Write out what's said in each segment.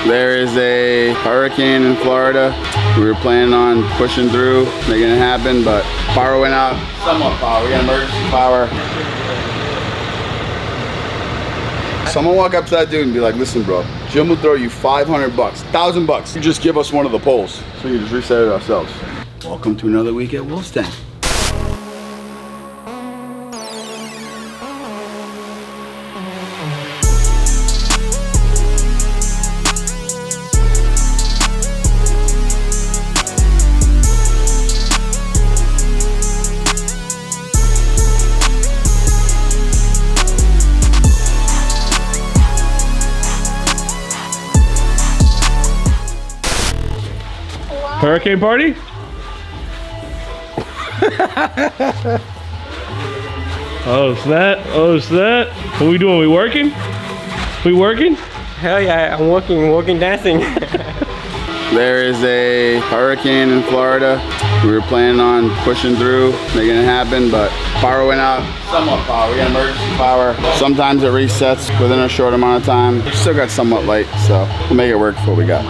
There is a hurricane in Florida. We were planning on pushing through, making it happen, but power went out. Somewhat power, we got emergency power. Someone walk up to that dude and be like, listen bro, Jim will throw you 500 bucks, 1,000 bucks. You just give us one of the poles. So you just reset it ourselves. Welcome to another week at Wolf's Den. Hurricane party? Oh snap, oh snap. What are we doing, we working? We working? Hell yeah, I'm working, dancing. There is a hurricane in Florida. We were planning on pushing through, making it happen, but power went out. Somewhat power, we got emergency power. Sometimes it resets within a short amount of time. Still got somewhat light, so we'll make it work for what we got.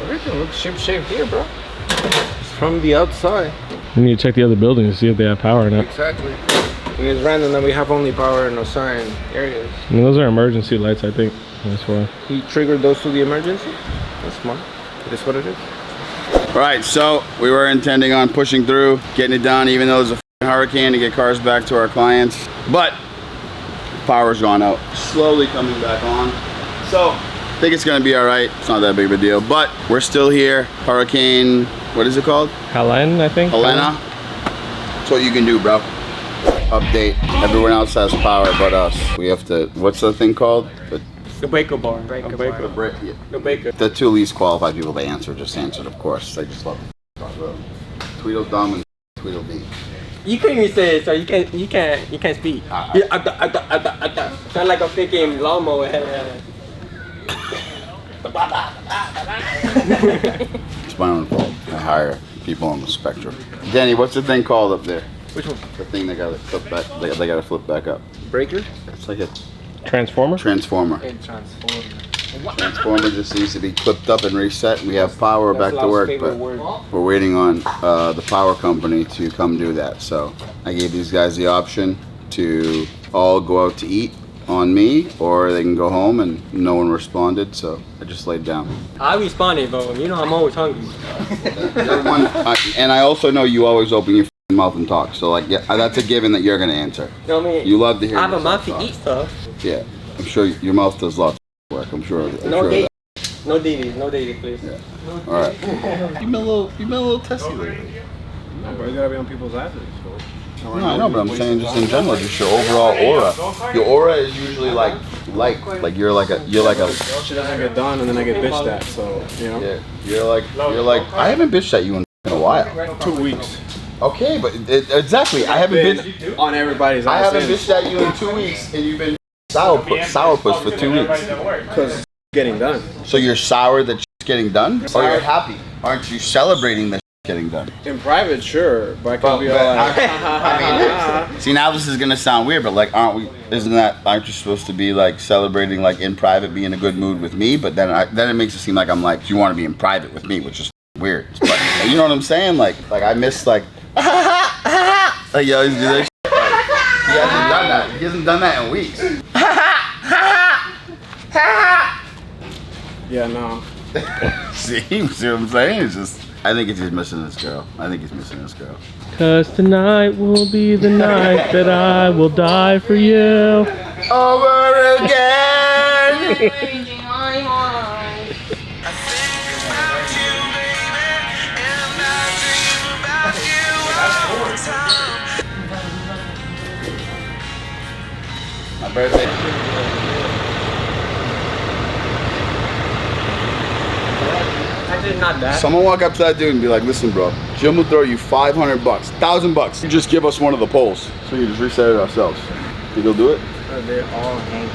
Everything looks ship-shape here, bro. It's from the outside. We need to check the other buildings to see if they have power or not. Exactly. And it's random that we have only power in no sign areas. I mean, those are emergency lights, I think. That's why. He triggered those to the emergency? That's smart. It is what it is. All right, so we were intending on pushing through, getting it done, even though there's a hurricane to get cars back to our clients. But power's gone out. Slowly coming back on. So I think it's gonna be all right. It's not that big of a deal, but we're still here. Hurricane, what is it called? Helene, I think. Helene. That's what you can do, bro. Update. Everyone else has power but us. We have to, what's the thing called? The Baker bar. The Baker. The two least qualified people to answer just answered, of course. They just love it. Tweedledum and Tweedledee. You couldn't even say it, so you can't speak. Sound like a freaking lawnmower. It's my own fault. I hire people on the spectrum. Danny, what's the thing called up there? Which one? The thing they gotta flip back. They gotta flip back up. Breaker? It's like a Transformer? transformer. Transformer just needs to be clipped up and reset. We have power back to work, but we're waiting on the power company to come do that. So I gave these guys the option to all go out to eat on me, or they can go home, and no one responded, so I just laid down. I responded, but you know I'm always hungry. And I also know you always open your mouth and talk, so like, yeah, that's a given that you're gonna answer. You know what I mean? You love to hear. I have a mouth to eat stuff. Yeah, I'm sure your mouth does lots of work. I'm sure. No dating, please. Yeah. All right. You've been a little testy lately. No, bro, you gotta be on people's asses. No, I know, but I'm saying just in general, just your overall aura. Your aura is usually like you're like a. Shit doesn't get done, and then I get bitched at. So you know. Yeah, you're like. I haven't bitched at you in a while. 2 weeks. Okay, but exactly, I haven't been on everybody's. I haven't bitched at you in 2 weeks, and you've been sourpuss for 2 weeks. Because it's getting done. So you're sour that shit's getting done, or you're happy? Aren't you celebrating that shit's getting done? In private, sure, but I can't be all like. I mean, see, now this is gonna sound weird, but like, aren't you supposed to be like celebrating like in private, be in a good mood with me? But then it makes it seem like I'm like, you want to be in private with me, which is weird. But you know what I'm saying? Like I miss like. Like you always do that shit. He hasn't done that. He hasn't done that in weeks. Yeah, no. See what I'm saying? It's just, I think he's just missing this girl. Cause tonight will be the night that I will die for you. Over again. My birthday. Actually, not that. Someone walk up to that dude and be like, listen bro, Jim will throw you 500 bucks, 1,000 bucks. You just give us one of the poles. So you just reset it ourselves. You go do it? They're all hanging.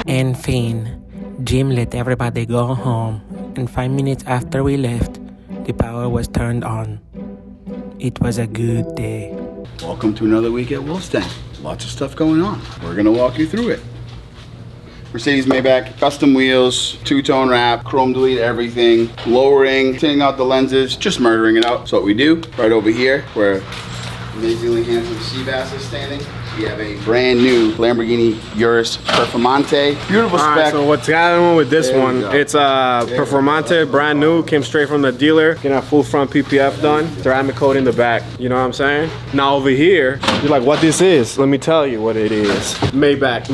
En fin, Jim let everybody go home, and 5 minutes after we left, the power was turned on. It was a good day. Welcome to another week at Wolf's Den. Lots of stuff going on. We're gonna walk you through it. Mercedes Maybach, custom wheels, two-tone wrap, chrome delete everything, lowering, tinting out the lenses, just murdering it out. So what we do, right over here, where amazingly handsome sea bass is standing, we have a brand new Lamborghini Urus Performante. Beautiful spec. Alright, so what's going on with this There we one? go. It's a Performante, brand new, came straight from the dealer. Getting a full front PPF done, ceramic coat in the back. You know what I'm saying? Now over here, you're like, what this is? Let me tell you what it is. Maybach.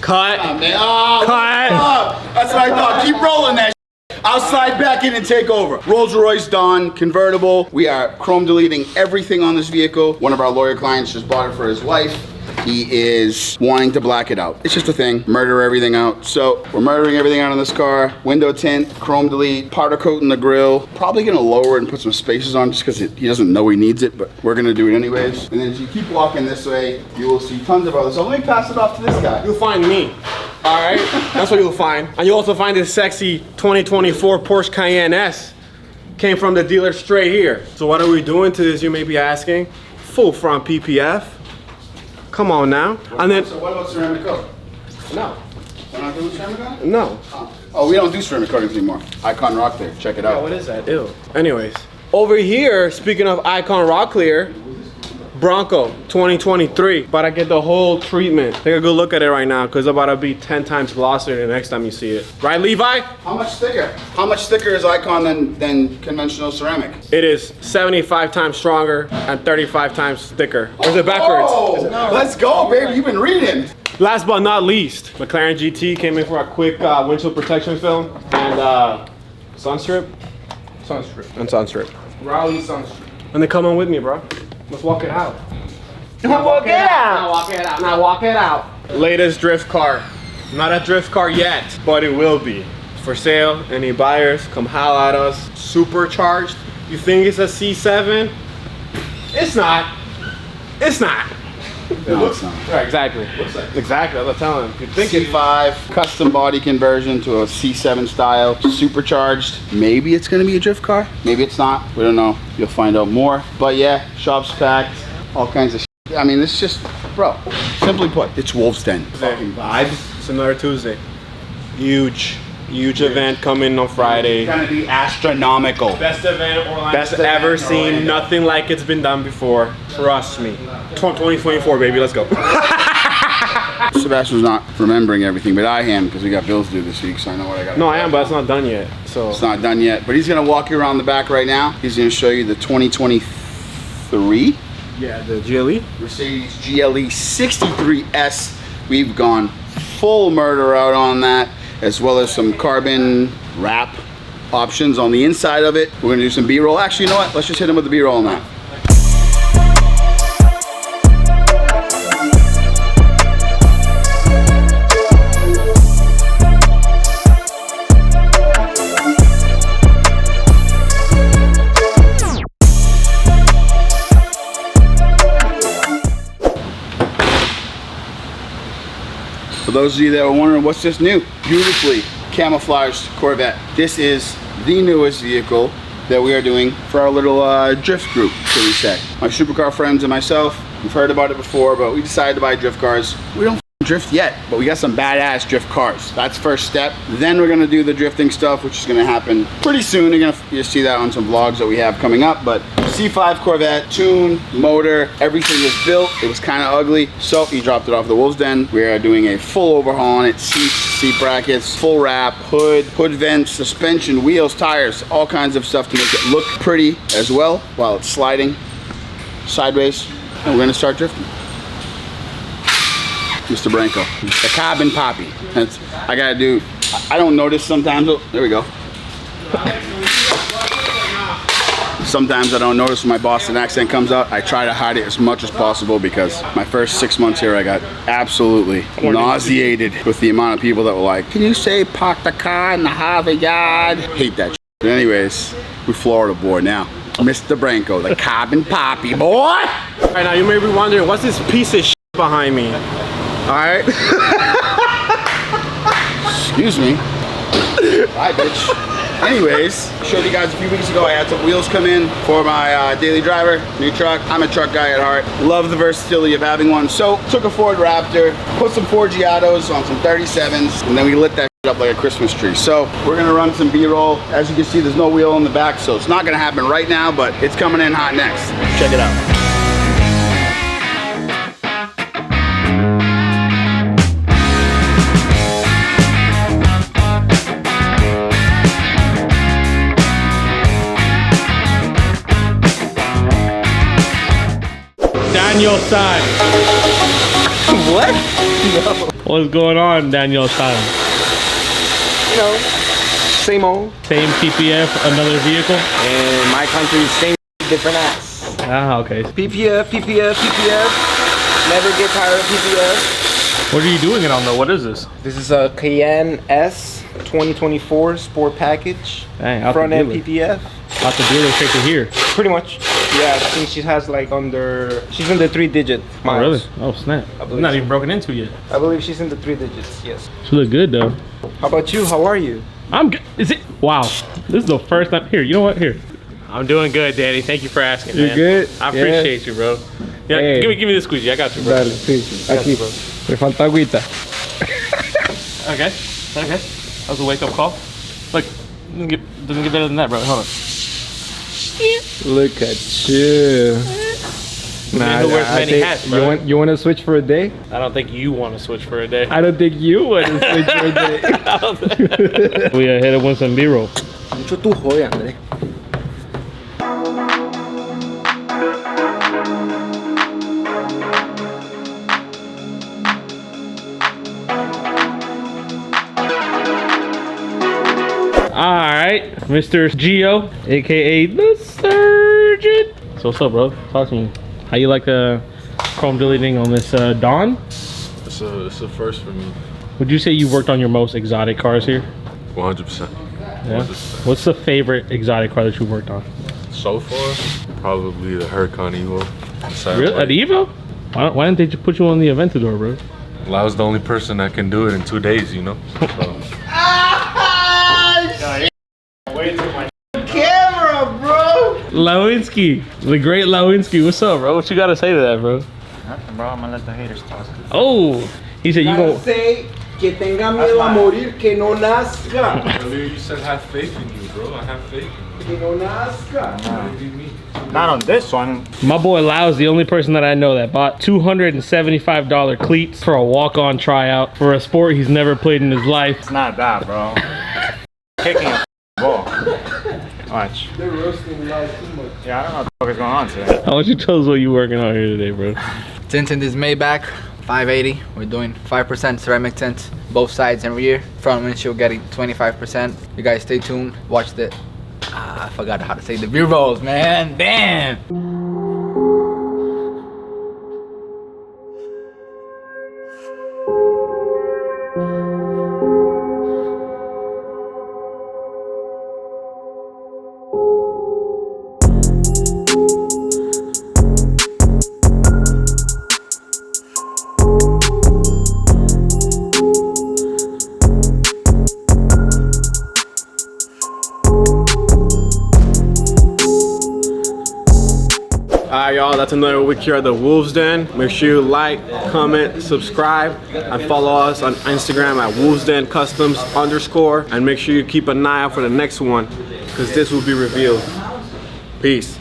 Cut. Oh, man. Oh, Cut. oh, that's what I thought. Keep rolling that. I'll slide back in and take over. Rolls Royce Dawn convertible. We are chrome deleting everything on this vehicle. One of our lawyer clients just bought it for his wife. He is wanting to black it out. It's just a thing, murder everything out. So we're murdering everything out on this car. Window tint, chrome delete, powder coat in the grill. Probably gonna lower it and put some spaces on just because he doesn't know he needs it, but we're gonna do it anyways. And then as you keep walking this way, you will see tons of others. So let me pass it off to this guy. You'll find me. Alright? That's what you'll find. And you'll also find this sexy 2024 Porsche Cayenne S. Came from the dealer straight here. So what are we doing to this, you may be asking? Full front PPF. Come on now. And then, So what about ceramic coat? no, We're not doing ceramic coating? no. Oh, we don't do ceramic coatings anymore. Icon Rock Clear, check it out. What is that? Ew. Anyways, over here, speaking of Icon Rock Clear, Bronco 2023. About to get the whole treatment. Take a good look at it right now, because it's about to be 10 times glossier the next time you see it. Right, Levi? How much thicker? How much thicker is Icon than conventional ceramic? It is 75 times stronger and 35 times thicker. Or is it backwards? Oh, let's go, baby. You've been reading. Last but not least, McLaren GT came in for a quick windshield protection film and sunstrip. And sunstrip. Raleigh sunstrip. And they come on with me, bro. Let's walk it out. Now walk it out. Now walk it out. Now walk it out. Latest drift car. Not a drift car yet, but it will be. For sale. Any buyers, come holla at us. Supercharged. You think it's a C7? It's not. It's not. No, it's not. Right, exactly. Exactly, I'm telling him. You think it. C5 custom body conversion to a C7 style, supercharged. Maybe it's gonna be a drift car. Maybe it's not. We don't know. You'll find out more. But yeah, shop's packed. All kinds of shit. I mean, it's just, bro. Simply put, it's Wolf's Den. Fucking vibes. It's another Tuesday. Huge event coming on Friday. It's gonna be astronomical. Best event Orlando. Best event ever in seen. Orlando. Nothing like it's been done before. Trust me. 2024, baby. Let's go. Sebastian's not remembering everything, but I am because we got bills due this week, so I know what I got. No, I am, but it's not done yet. So It's not done yet, but he's gonna walk you around the back right now. He's gonna show you the 2023 yeah, the GLE. Mercedes GLE 63S. We've gone full murder out on that, as well as some carbon wrap options on the inside of it. We're gonna do some B-roll. Actually, you know what? Let's just hit him with the B-roll on that. For those of you that were wondering what's this new, beautifully camouflaged Corvette. This is the newest vehicle that we are doing for our little drift group, shall we say. My supercar friends and myself, we've heard about it before, but we decided to buy drift cars. We don't drift yet, but we got some badass drift cars. That's first step. Then we're gonna do the drifting stuff, which is gonna happen pretty soon. You'll see that on some vlogs that we have coming up, but C5 Corvette, tune, motor, everything is built. It was kind of ugly, so he dropped it off the Wolf's Den. We are doing a full overhaul on it, seats, seat brackets, full wrap, hood vents, suspension, wheels, tires, all kinds of stuff to make it look pretty as well while it's sliding sideways. And we're gonna start drifting. Mr. Branco, the carbon poppy. I gotta do, I don't notice sometimes, oh, there we go. Sometimes I don't notice when my Boston accent comes out. I try to hide it as much as possible because my first 6 months here, I got absolutely nauseated with the amount of people that were like, can you say park the car in the Harvard yard? Hate that shit. But anyways, we Florida boy now. Mr. Branco, the carbon poppy boy. All right, now you may be wondering, what's this piece of shit behind me? All right. Excuse me. Bye, bitch. Anyways, showed you guys a few weeks ago I had some wheels come in for my daily driver, new truck. I'm a truck guy at heart. Love the versatility of having one. So took a Ford Raptor, put some Ford Giottos on some 37s, and then we lit that up like a Christmas tree. So we're gonna run some B-roll. As you can see, there's no wheel in the back, so it's not gonna happen right now, but it's coming in hot next. Check it out. Daniel San. What? No. What's going on, Daniel San? You know, same old. Same PPF, another vehicle? In my country, same different ass. Ah, okay. PPF, PPF, PPF. Never get tired of PPF. What are you doing it on though? What is this? This is a Cayenne S 2024 Sport Package. Dang, out Front the end dealer. PPF. Out the dealer straight to here. Pretty much. Yeah, I think she has like she's in the 3-digit miles. Oh, really? Oh, snap. It's not so. even broken into yet. I believe she's in the 3 digits, yes. She look good though. How about you? How are you? I'm good. Is it? Wow. This is the first time. Here, you know what? Here. I'm doing good, Danny. Thank you for asking, man. You're good? I appreciate you, bro. Yeah, Hey. give me the squeezy. I got you, bro. Dale, sí. Aquí. Me falta agüita. Okay. Okay. That was a wake-up call. Look, doesn't get better than that, bro. Hold on. Look at you. Man, who wears many hats, bro? You want to switch for a day? I don't think you want to switch for a day. I don't think you want to switch for a day. We are headed with some B-roll. Mucho tu joya, André. Alright, Mr. Gio, aka the Surgeon. So what's up, bro? Talk to me. How you like the chrome deleting on this Dawn? It's a first for me. Would you say you worked on your most exotic cars here? 100%. Yeah. 100%. What's the favorite exotic car that you worked on? So far, probably the Huracan Evo. Really? At Evo? Why didn't they just put you on the Aventador, bro? Well, I was the only person that can do it in 2 days, you know? So. Camera, bro! Lewinsky, the great Lewinsky. What's up, bro? What you gotta say to that, bro? Nothing, bro. I'm gonna let the haters talk. Oh, he said you gon' Say que tenga miedo a morir, que no nazca. Earlier you said have faith in you, bro. I have faith in you. Que no nazca. What do you mean? Not on this one. My boy Lau's the only person that I know that bought $275 cleats for a walk-on tryout for a sport he's never played in his life. It's not that, bro. Kicking a ball. Watch. They're roasting live too much. Yeah, I don't know what the fuck is going on today. I want you to tell us what you working on here today, bro. Tint in this Maybach 580. We're doing 5% ceramic tint, both sides and rear. Front windshield getting 25%. You guys stay tuned. Watch the. I forgot how to say the B-rolls, man. Damn. Alright, y'all, that's another week here at the Wolves Den. Make sure you like, comment, subscribe, and follow us on Instagram at wolvesdencustoms_. And make sure you keep an eye out for the next one, because this will be revealed. Peace.